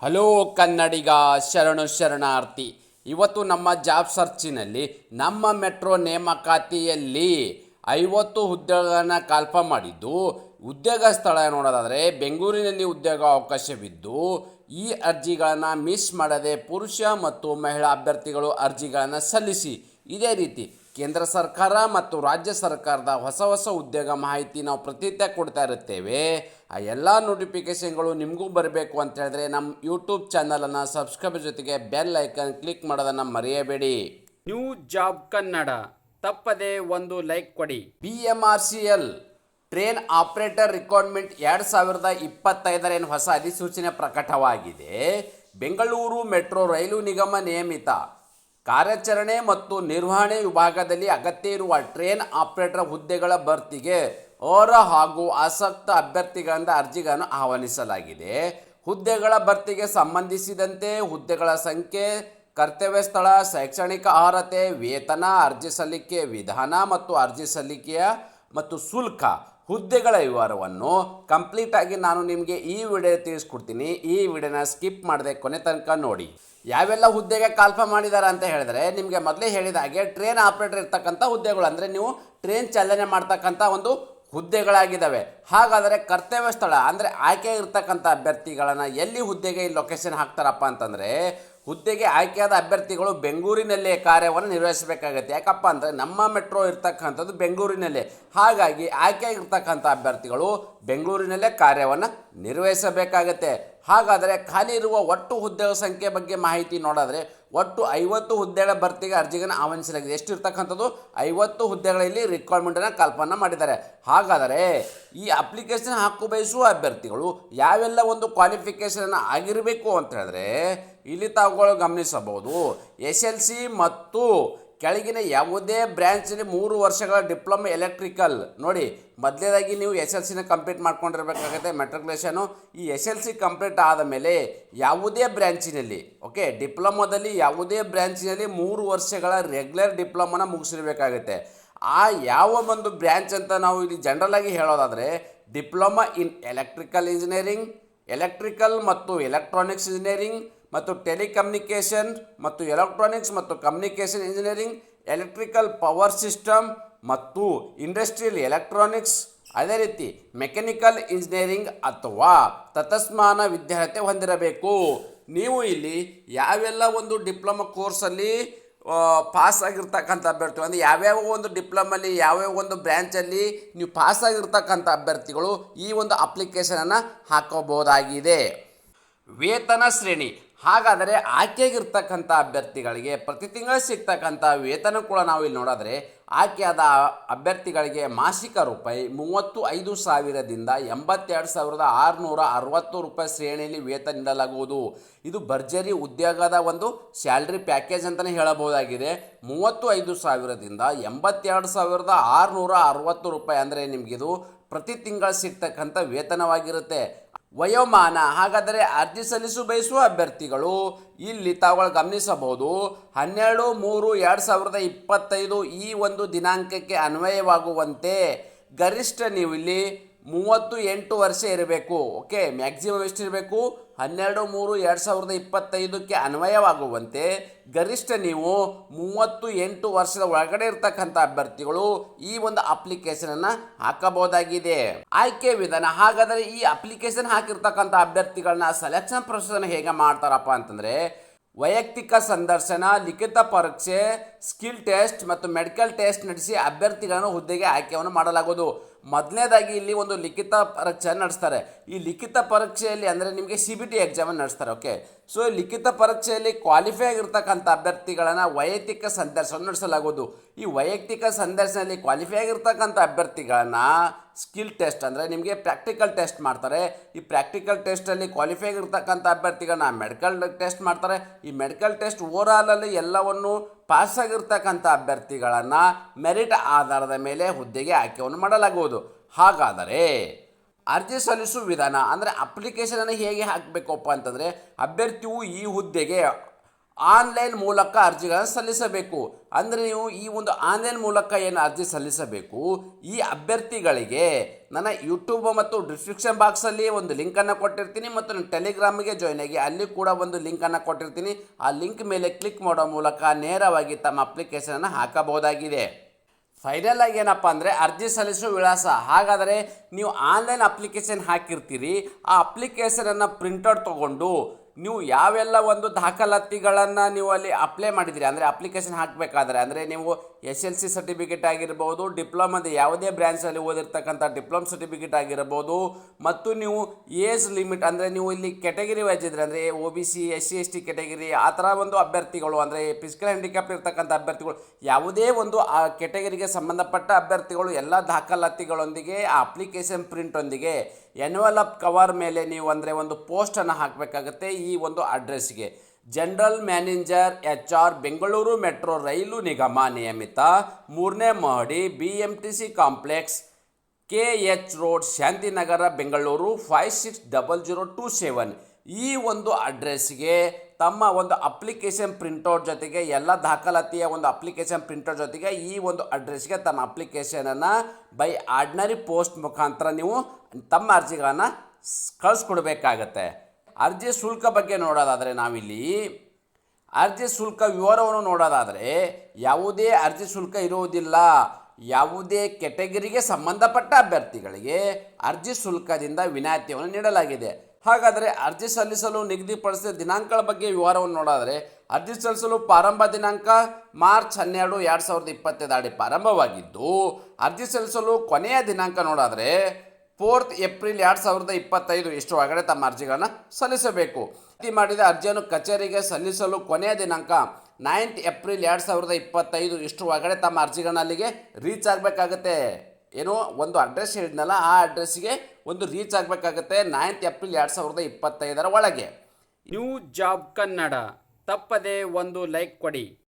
Hello ಕನ್ನಡಿಗ, ಶರಣು ಶರಣಾರ್ಥಿ. ಇವತ್ತು ನಮ್ಮ ಜಾಬ್ ಸರ್ಚಿನಲ್ಲಿ ನಮ್ಮ ಮೆಟ್ರೋ ನೇಮಕಾತಿಯಲ್ಲಿ 50 ಹುದ್ದೆಗಳನ್ನು ಕಾಲ್ಫರ್ಮ್ ಮಾಡಿದ್ದು, ಉದ್ಯೋಗ ಸ್ಥಳ ನೋಡೋದಾದರೆ ಬೆಂಗಳೂರಿನಲ್ಲಿ ಉದ್ಯೋಗ ಅವಕಾಶವಿದ್ದು, ಈ ಅರ್ಜಿಗಳನ್ನು ಮಿಸ್ ಮಾಡದೆ ಪುರುಷ ಮತ್ತು ಮಹಿಳಾ ಅಭ್ಯರ್ಥಿಗಳು ಅರ್ಜಿಗಳನ್ನು ಸಲ್ಲಿಸಿ. ಇದೇ ರೀತಿ ಕೇಂದ್ರ ಸರ್ಕಾರ ಮತ್ತು ರಾಜ್ಯ ಸರ್ಕಾರದ ಹೊಸ ಉದ್ಯೋಗ ಮಾಹಿತಿ ನಾವು ಪ್ರತಿನಿತ್ಯ ಕೊಡ್ತಾ ಇರುತ್ತೇವೆ. ಆ ಎಲ್ಲ ನೋಟಿಫಿಕೇಷನ್ಗಳು ನಿಮಗೂ ಬರಬೇಕು ಅಂತ ಹೇಳಿದ್ರೆ ನಮ್ಮ ಯೂಟ್ಯೂಬ್ ಚಾನಲನ್ನು ಸಬ್ಸ್ಕ್ರೈಬ್ ಜೊತೆಗೆ ಬೆಲ್ ಐಕನ್ ಕ್ಲಿಕ್ ಮಾಡೋದನ್ನು ಮರೆಯಬೇಡಿ. ನ್ಯೂ ಜಾಬ್ ಕನ್ನಡ, ತಪ್ಪದೆ ಒಂದು ಲೈಕ್ ಕೊಡಿ. BMRCL ಟ್ರೈನ್ ಆಪರೇಟರ್ ರಿಕ್ವೈರ್ಮೆಂಟ್ 2025 ಹೊಸ ಅಧಿಸೂಚನೆ ಪ್ರಕಟವಾಗಿದೆ. ಬೆಂಗಳೂರು ಮೆಟ್ರೋ ರೈಲು ನಿಗಮ ನಿಯಮಿತ ಕಾರ್ಯಾಚರಣೆ ಮತ್ತು ನಿರ್ವಹಣೆ ವಿಭಾಗದಲ್ಲಿ ಅಗತ್ಯ ಇರುವ ಟ್ರೈನ್ ಆಪರೇಟರ್ ಹುದ್ದೆಗಳ ಭರ್ತಿಗೆ ಅರ್ಹ ಹಾಗೂ ಆಸಕ್ತ ಅಭ್ಯರ್ಥಿಗಳಿಂದ ಅರ್ಜಿಗಳನ್ನು ಆಹ್ವಾನಿಸಲಾಗಿದೆ. ಹುದ್ದೆಗಳ ಭರ್ತಿಗೆ ಸಂಬಂಧಿಸಿದಂತೆ ಹುದ್ದೆಗಳ ಸಂಖ್ಯೆ, ಕರ್ತವ್ಯ ಸ್ಥಳ, ಶೈಕ್ಷಣಿಕ ಅರ್ಹತೆ, ವೇತನ, ಅರ್ಜಿ ಸಲ್ಲಿಕೆ ವಿಧಾನ ಮತ್ತು ಅರ್ಜಿ ಸಲ್ಲಿಕೆಯ ಮತ್ತು ಶುಲ್ಕ, ಹುದ್ದೆಗಳ ವಿವರವನ್ನು ಕಂಪ್ಲೀಟ್ ಆಗಿ ನಾನು ನಿಮಗೆ ಈ ವಿಡಿಯೋ ತಿಳಿಸ್ಕೊಡ್ತೀನಿ. ಈ ವಿಡಿಯೋನ ಸ್ಕಿಪ್ ಮಾಡದೆ ಕೊನೆ ತನಕ ನೋಡಿ. ಯಾವೆಲ್ಲ ಹುದ್ದೆಗೆ ಕಾಲ್ಫರ್ಮ್ ಮಾಡಿದ್ದಾರೆ ಅಂತ ಹೇಳಿದ್ರೆ, ನಿಮಗೆ ಮೊದಲೇ ಹೇಳಿದ ಹಾಗೆ ಟ್ರೈನ್ ಆಪರೇಟರ್ ಇರ್ತಕ್ಕಂಥ ಹುದ್ದೆಗಳು, ಅಂದರೆ ನೀವು ಟ್ರೈನ್ ಚಾಲನೆ ಮಾಡ್ತಕ್ಕಂಥ ಒಂದು ಹುದ್ದೆಗಳಾಗಿದ್ದಾವೆ. ಹಾಗಾದರೆ ಕರ್ತವ್ಯ ಸ್ಥಳ ಅಂದರೆ ಆಯ್ಕೆ ಇರ್ತಕ್ಕಂಥ ಅಭ್ಯರ್ಥಿಗಳನ್ನು ಎಲ್ಲಿ ಹುದ್ದೆಗೆ ಲೊಕೇಶನ್ ಹಾಕ್ತಾರಪ್ಪ ಅಂತಂದರೆ, ಹುದ್ದೆಗೆ ಆಯ್ಕೆಯಾದ ಅಭ್ಯರ್ಥಿಗಳು ಬೆಂಗಳೂರಿನಲ್ಲೇ ಕಾರ್ಯವನ್ನು ನಿರ್ವಹಿಸಬೇಕಾಗತ್ತೆ. ಯಾಕಪ್ಪ ಅಂದರೆ ನಮ್ಮ ಮೆಟ್ರೋ ಇರ್ತಕ್ಕಂಥದ್ದು ಬೆಂಗಳೂರಿನಲ್ಲೇ. ಹಾಗಾಗಿ ಆಯ್ಕೆಯಾಗಿರ್ತಕ್ಕಂಥ ಅಭ್ಯರ್ಥಿಗಳು ಬೆಂಗಳೂರಿನಲ್ಲೇ ಕಾರ್ಯವನ್ನು ನಿರ್ವಹಿಸಬೇಕಾಗತ್ತೆ. ಹಾಗಾದರೆ ಖಾಲಿ ಇರುವ ಒಟ್ಟು ಹುದ್ದೆಗಳ ಸಂಖ್ಯೆ ಬಗ್ಗೆ ಮಾಹಿತಿ ನೋಡಿದ್ರೆ, ಒಟ್ಟು 50 ಹುದ್ದೆಗಳ ಭರ್ತಿಗೆ ಅರ್ಜಿಗಳನ್ನು ಆಹ್ವಾನಿಸಲಾಗಿದೆ. ಎಷ್ಟು ಇರ್ತಕ್ಕಂಥದ್ದು? 50 ಹುದ್ದೆಗಳಲ್ಲಿ ರಿಕ್ವೈರ್ಮೆಂಟನ್ನು ಕಲ್ಪನೆ ಮಾಡಿದ್ದಾರೆ. ಹಾಗಾದರೆ ಈ ಅಪ್ಲಿಕೇಶನ್ ಹಾಕು ಬಯಸುವ ಅಭ್ಯರ್ಥಿಗಳು ಯಾವೆಲ್ಲ ಒಂದು ಕ್ವಾಲಿಫಿಕೇಷನ್ ಆಗಿರಬೇಕು ಅಂತ ಹೇಳಿದ್ರೆ, ಇಲ್ಲಿ ತಾವುಗಳು ಗಮನಿಸಬಹುದು. SLC ಮತ್ತು ಕೆಳಗಿನ ಯಾವುದೇ ಬ್ರ್ಯಾಂಚಲ್ಲಿ 3 ವರ್ಷಗಳ ಡಿಪ್ಲೊಮಾ ಎಲೆಕ್ಟ್ರಿಕಲ್. ನೋಡಿ, ಮೊದಲೇದಾಗಿ ನೀವು SLCನ ಕಂಪ್ಲೀಟ್ ಮಾಡ್ಕೊಂಡಿರಬೇಕಾಗುತ್ತೆ, ಮೆಟ್ರಿಕ್ಯುಲೇಷನು. ಈ SLC ಕಂಪ್ಲೀಟ್ ಆದ ಮೇಲೆ ಯಾವುದೇ ಬ್ರ್ಯಾಂಚಿನಲ್ಲಿ, ಓಕೆ, ಡಿಪ್ಲೊಮಾದಲ್ಲಿ ಯಾವುದೇ ಬ್ರ್ಯಾಂಚಿನಲ್ಲಿ 3 ವರ್ಷಗಳ ರೆಗ್ಯುಲರ್ ಡಿಪ್ಲೊಮಾನ ಮುಗಿಸಿರಬೇಕಾಗುತ್ತೆ. ಆ ಯಾವ ಒಂದು ಬ್ರ್ಯಾಂಚ್ ಅಂತ ನಾವು ಇಲ್ಲಿ ಜನರಲ್ ಆಗಿ ಹೇಳೋದಾದರೆ, diploma in electrical engineering, electrical ಮತ್ತು ಎಲೆಕ್ಟ್ರಾನಿಕ್ಸ್ ಇಂಜಿನಿಯರಿಂಗ್ ಮತ್ತು ಟೆಲಿಕಮ್ಯುನಿಕೇಷನ್ ಮತ್ತು ಎಲೆಕ್ಟ್ರಾನಿಕ್ಸ್ ಮತ್ತು communication engineering, electrical power system ಮತ್ತು ಇಂಡಸ್ಟ್ರಿಯಲ್ ಎಲೆಕ್ಟ್ರಾನಿಕ್ಸ್, ಅದೇ ರೀತಿ ಮೆಕ್ಯಾನಿಕಲ್ ಇಂಜಿನಿಯರಿಂಗ್ ಅಥವಾ ತತ್ಸಮಾನ ವಿದ್ಯಾರ್ಹತೆ ಹೊಂದಿರಬೇಕು. ನೀವು ಇಲ್ಲಿ ಯಾವೆಲ್ಲ ಒಂದು ಡಿಪ್ಲೊಮಾ ಕೋರ್ಸಲ್ಲಿ ಪಾಸ್ ಆಗಿರ್ತಕ್ಕಂಥ ಅಭ್ಯರ್ಥಿಗಳು, ಅಂದರೆ ಯಾವ್ಯಾವ ಒಂದು ಡಿಪ್ಲೊಮಲ್ಲಿ ಯಾವ್ಯಾವ ಒಂದು ಬ್ರ್ಯಾಂಚಲ್ಲಿ ನೀವು ಪಾಸ್ ಆಗಿರ್ತಕ್ಕಂಥ ಅಭ್ಯರ್ಥಿಗಳು ಈ ಒಂದು ಅಪ್ಲಿಕೇಶನನ್ನು ಹಾಕೋಬಹುದಾಗಿದೆ. ವೇತನ ಶ್ರೇಣಿ, ಹಾಗಾದರೆ ಆಯ್ಕೆಯಾಗಿರ್ತಕ್ಕಂಥ ಅಭ್ಯರ್ಥಿಗಳಿಗೆ ಪ್ರತಿ ತಿಂಗಳು ಸಿಗ್ತಕ್ಕಂಥ ವೇತನ ಕೂಡ ನಾವು ಇಲ್ಲಿ ನೋಡಿದ್ರೆ, ಆಯ್ಕೆಯಾದ ಅಭ್ಯರ್ಥಿಗಳಿಗೆ ಮಾಸಿಕ ರೂಪಾಯಿ 35,000ದಿಂದ 82,660 ರೂಪಾಯಿ ಶ್ರೇಣಿಯಲ್ಲಿ ವೇತನ ನೀಡಲಾಗುವುದು. ಇದು ಭರ್ಜರಿ ಉದ್ಯೋಗದ ಒಂದು ಸ್ಯಾಲ್ರಿ ಪ್ಯಾಕೇಜ್ ಅಂತಲೇ ಹೇಳಬಹುದಾಗಿದೆ. 35,000ದಿಂದ 82,660 ರೂಪಾಯಿ ಅಂದರೆ ನಿಮಗಿದು ಪ್ರತಿ ತಿಂಗಳು ಸಿಗ್ತಕ್ಕಂಥ ವೇತನವಾಗಿರುತ್ತೆ. ವಯೋಮಾನ, ಹಾಗಾದರೆ ಅರ್ಜಿ ಸಲ್ಲಿಸು ಬಯಸುವ ಅಭ್ಯರ್ಥಿಗಳು ಇಲ್ಲಿ ತಾವುಗಳು ಗಮನಿಸಬಹುದು. 12/3/2025 ಈ ಒಂದು ದಿನಾಂಕಕ್ಕೆ ಅನ್ವಯವಾಗುವಂತೆ ಗರಿಷ್ಠ ನೀವು ಇಲ್ಲಿ 38 ವರ್ಷ ಇರಬೇಕು. ಓಕೆ, ಮ್ಯಾಕ್ಸಿಮಮ್ ಎಷ್ಟಿರಬೇಕು? 12/3/2025ಕ್ಕೆ ಅನ್ವಯವಾಗುವಂತೆ ಗರಿಷ್ಠ ನೀವು 38 ವರ್ಷದ ಒಳಗಡೆ ಇರ್ತಕ್ಕಂಥ ಅಭ್ಯರ್ಥಿಗಳು ಈ ಒಂದು ಅಪ್ಲಿಕೇಶನನ್ನು ಹಾಕಬಹುದಾಗಿದೆ. ಆಯ್ಕೆ ವಿಧಾನ, ಹಾಗಾದರೆ ಈ ಅಪ್ಲಿಕೇಶನ್ ಹಾಕಿರ್ತಕ್ಕಂಥ ಅಭ್ಯರ್ಥಿಗಳನ್ನ ಸೆಲೆಕ್ಷನ್ ಪ್ರೊಸೆಸನ್ನು ಹೇಗೆ ಮಾಡ್ತಾರಪ್ಪ ಅಂತಂದರೆ, ವೈಯಕ್ತಿಕ ಸಂದರ್ಶನ, ಲಿಖಿತ ಪರೀಕ್ಷೆ, ಸ್ಕಿಲ್ ಟೆಸ್ಟ್ ಮತ್ತು ಮೆಡಿಕಲ್ ಟೆಸ್ಟ್ ನಡೆಸಿ ಅಭ್ಯರ್ಥಿಗಳನ್ನು ಹುದ್ದೆಗೆ ಆಯ್ಕೆಯನ್ನು ಮಾಡಲಾಗುವುದು. ಮೊದಲನೇದಾಗಿ ಇಲ್ಲಿ ಒಂದು ಲಿಖಿತ ಪರೀಕ್ಷೆಯನ್ನು ನಡೆಸ್ತಾರೆ. ಈ ಲಿಖಿತ ಪರೀಕ್ಷೆಯಲ್ಲಿ ಅಂದರೆ ನಿಮಗೆ CBT ಎಕ್ಸಾಮನ್ನು ನಡೆಸ್ತಾರೆ. ಓಕೆ, ಸೊ ಲಿಖಿತ ಪರೀಕ್ಷೆಯಲ್ಲಿ ಕ್ವಾಲಿಫೈ ಆಗಿರ್ತಕ್ಕಂಥ ಅಭ್ಯರ್ಥಿಗಳನ್ನು ವೈಯಕ್ತಿಕ ಸಂದರ್ಶನ ನಡೆಸಲಾಗುವುದು. ಈ ವೈಯಕ್ತಿಕ ಸಂದರ್ಶನದಲ್ಲಿ ಕ್ವಾಲಿಫೈ ಆಗಿರ್ತಕ್ಕಂಥ ಅಭ್ಯರ್ಥಿಗಳನ್ನು ಸ್ಕಿಲ್ ಟೆಸ್ಟ್ ಅಂದರೆ ನಿಮಗೆ ಪ್ರಾಕ್ಟಿಕಲ್ ಟೆಸ್ಟ್ ಮಾಡ್ತಾರೆ. ಈ ಪ್ರಾಕ್ಟಿಕಲ್ ಟೆಸ್ಟಲ್ಲಿ ಕ್ವಾಲಿಫೈ ಆಗಿರ್ತಕ್ಕಂಥ ಅಭ್ಯರ್ಥಿಗಳನ್ನ ಮೆಡಿಕಲ್ ಟೆಸ್ಟ್ ಮಾಡ್ತಾರೆ. ಈ ಮೆಡಿಕಲ್ ಟೆಸ್ಟ್ ಓವರಾಲಲ್ಲಿ ಎಲ್ಲವನ್ನು ಪಾಸ್ ಆಗಿರ್ತಕ್ಕಂಥ ಅಭ್ಯರ್ಥಿಗಳನ್ನು ಮೆರಿಟ್ ಆಧಾರದ ಮೇಲೆ ಹುದ್ದೆಗೆ ಆಯ್ಕೆಯನ್ನು ಮಾಡಲಾಗುವುದು. ಹಾಗಾದರೆ ಅರ್ಜಿ ಸಲ್ಲಿಸುವ ವಿಧಾನ ಅಂದರೆ ಅಪ್ಲಿಕೇಶನನ್ನು ಹೇಗೆ ಹಾಕಬೇಕಪ್ಪ ಅಂತಂದರೆ, ಅಭ್ಯರ್ಥಿಯು ಈ ಹುದ್ದೆಗೆ ಆನ್ಲೈನ್ ಮೂಲಕ ಅರ್ಜಿಗಳನ್ನು ಸಲ್ಲಿಸಬೇಕು. ಅಂದರೆ ನೀವು ಈ ಒಂದು ಆನ್ಲೈನ್ ಮೂಲಕ ಏನು ಅರ್ಜಿ ಸಲ್ಲಿಸಬೇಕು, ಈ ಅಭ್ಯರ್ಥಿಗಳಿಗೆ ನನ್ನ ಯೂಟ್ಯೂಬ್ ಮತ್ತು ಡಿಸ್ಕ್ರಿಪ್ಷನ್ ಬಾಕ್ಸಲ್ಲಿ ಒಂದು ಲಿಂಕನ್ನು ಕೊಟ್ಟಿರ್ತೀನಿ ಮತ್ತು ನನ್ನ ಟೆಲಿಗ್ರಾಮಿಗೆ ಜಾಯ್ನ್ ಆಗಿ ಅಲ್ಲಿ ಕೂಡ ಒಂದು ಲಿಂಕನ್ನು ಕೊಟ್ಟಿರ್ತೀನಿ. ಆ ಲಿಂಕ್ ಮೇಲೆ ಕ್ಲಿಕ್ ಮಾಡೋ ಮೂಲಕ ನೇರವಾಗಿ ತಮ್ಮ ಅಪ್ಲಿಕೇಶನನ್ನು ಹಾಕಬಹುದಾಗಿದೆ. ಫೈನಲ್ ಆಗಿ ಏನಪ್ಪ ಅಂದರೆ ಅರ್ಜಿ ಸಲ್ಲಿಸುವ ವಿಳಾಸ. ಹಾಗಾದರೆ ನೀವು ಆನ್ಲೈನ್ ಅಪ್ಲಿಕೇಶನ್ ಹಾಕಿರ್ತೀರಿ, ಆ ಅಪ್ಲಿಕೇಶನನ್ನು ಪ್ರಿಂಟೌಟ್ ತೊಗೊಂಡು ನೀವು ಯಾವೆಲ್ಲ ಒಂದು ದಾಖಲಾತಿಗಳನ್ನು ನೀವು ಅಲ್ಲಿ ಅಪ್ಲೈ ಮಾಡಿದಿರಿ, ಅಂದರೆ ಅಪ್ಲಿಕೇಶನ್ ಹಾಕಬೇಕಾದ್ರೆ, ಅಂದರೆ ನೀವು SLC ಸರ್ಟಿಫಿಕೇಟ್ ಆಗಿರ್ಬೋದು, ಡಿಪ್ಲೊಮಾದ ಯಾವುದೇ ಬ್ರ್ಯಾಂಚಲ್ಲಿ ಓದಿರ್ತಕ್ಕಂಥ ಡಿಪ್ಲೊಮಾ ಸರ್ಟಿಫಿಕೇಟ್ ಆಗಿರ್ಬೋದು, ಮತ್ತು ನೀವು ಏಜ್ ಲಿಮಿಟ್, ಅಂದರೆ ನೀವು ಇಲ್ಲಿ ಕೆಟಗರಿ ವೈಸ್ ಇದ್ದರೆ, ಅಂದರೆ OBC SC ST ಕೆಟಗರಿ ಆ ಥರ ಒಂದು ಅಭ್ಯರ್ಥಿಗಳು, ಅಂದರೆ ಫಿಸಿಕಲ್ ಹ್ಯಾಂಡಿಕ್ಯಾಪ್ ಇರ್ತಕ್ಕಂಥ ಅಭ್ಯರ್ಥಿಗಳು, ಯಾವುದೇ ಒಂದು ಆ ಕೆಟಗರಿಗೆ ಸಂಬಂಧಪಟ್ಟ ಅಭ್ಯರ್ಥಿಗಳು ಎಲ್ಲ ದಾಖಲಾತಿಗಳೊಂದಿಗೆ ಆ ಅಪ್ಲಿಕೇಶನ್ ಪ್ರಿಂಟೊಂದಿಗೆ ಎನ್ವಲಪ್ ಕವರ್ ಮೇಲೆ ನೀವು ಅಂದರೆ ಒಂದು ಪೋಸ್ಟನ್ನು ಹಾಕಬೇಕಾಗುತ್ತೆ. ಈ ಒಂದು ಅಡ್ರೆಸ್ಗೆ general manager HR Bengaluru metro ರೈಲು ನಿಗಮ ನಿಯಮಿತ 3ನೇ ಮಹಡಿ BMTC complex KH road Shantinagar Bengaluru 560027 ಈ ಒಂದು ಅಡ್ರೆಸ್ಗೆ ತಮ್ಮ ಒಂದು ಅಪ್ಲಿಕೇಶನ್ ಪ್ರಿಂಟೌಟ್ ಜೊತೆಗೆ ಎಲ್ಲ ದಾಖಲಾತಿಯ ಒಂದು ಅಪ್ಲಿಕೇಶನ್ ಪ್ರಿಂಟೌಟ್ ಜೊತೆಗೆ ಈ ಒಂದು ಅಡ್ರೆಸ್ಗೆ ತಮ್ಮ ಅಪ್ಲಿಕೇಶನನ್ನು ಬೈ ಆರ್ಡಿನರಿ ಪೋಸ್ಟ್ ಮುಖಾಂತರ ನೀವು ತಮ್ಮ ಅರ್ಜಿಗಳನ್ನು ಕಳಿಸ್ಕೊಡ್ಬೇಕಾಗತ್ತೆ. ಅರ್ಜಿ ಶುಲ್ಕ ಬಗ್ಗೆ ನೋಡೋದಾದರೆ ನಾವಿಲ್ಲಿ ಅರ್ಜಿ ಶುಲ್ಕ ವಿವರವನ್ನು ನೋಡೋದಾದರೆ ಯಾವುದೇ ಅರ್ಜಿ ಶುಲ್ಕ ಇರುವುದಿಲ್ಲ. ಯಾವುದೇ ಕೆಟಗರಿಗೆ ಸಂಬಂಧಪಟ್ಟ ಅಭ್ಯರ್ಥಿಗಳಿಗೆ ಅರ್ಜಿ ಶುಲ್ಕದಿಂದ ವಿನಾಯಿತಿಯನ್ನು ನೀಡಲಾಗಿದೆ. ಹಾಗಾದರೆ ಅರ್ಜಿ ಸಲ್ಲಿಸಲು ನಿಗದಿಪಡಿಸಿದ ದಿನಾಂಕಗಳ ಬಗ್ಗೆ ವಿವರವನ್ನು ನೋಡೋದಾದರೆ ಅರ್ಜಿ ಸಲ್ಲಿಸಲು ಪ್ರಾರಂಭ ದಿನಾಂಕ ಮಾರ್ಚ್ 12, 2025 ಪ್ರಾರಂಭವಾಗಿದ್ದು, ಅರ್ಜಿ ಸಲ್ಲಿಸಲು ಕೊನೆಯ ದಿನಾಂಕ ನೋಡೋದಾದರೆ 4 ಏಪ್ರಿಲ್ 2025 ಇಷ್ಟು ಒಳಗಡೆ ತಮ್ಮ ಅರ್ಜಿಗಳನ್ನು ಸಲ್ಲಿಸಬೇಕು. ಭರ್ತಿ ಮಾಡಿದ ಅರ್ಜಿಯನ್ನು ಕಚೇರಿಗೆ ಸಲ್ಲಿಸಲು ಕೊನೆಯ ದಿನಾಂಕ 9 ಏಪ್ರಿಲ್ 2025 ಇಷ್ಟು ಒಳಗಡೆ ತಮ್ಮ ಅರ್ಜಿಗಳನ್ನ ಅಲ್ಲಿಗೆ ರೀಚ್ ಆಗಬೇಕಾಗತ್ತೆ. ಏನೋ ಒಂದು ಅಡ್ರೆಸ್ ಹೇಳಿದ್ನಲ್ಲ, ಆ ಅಡ್ರೆಸ್ಸಿಗೆ ಒಂದು ರೀಚ್ ಆಗಬೇಕಾಗತ್ತೆ 9 ಏಪ್ರಿಲ್ 2025 ಒಳಗೆ. ನ್ಯೂ ಜಾಬ್ ಕನ್ನಡ ತಪ್ಪದೆ ಒಂದು ಲೈಕ್ ಕೊಡಿ.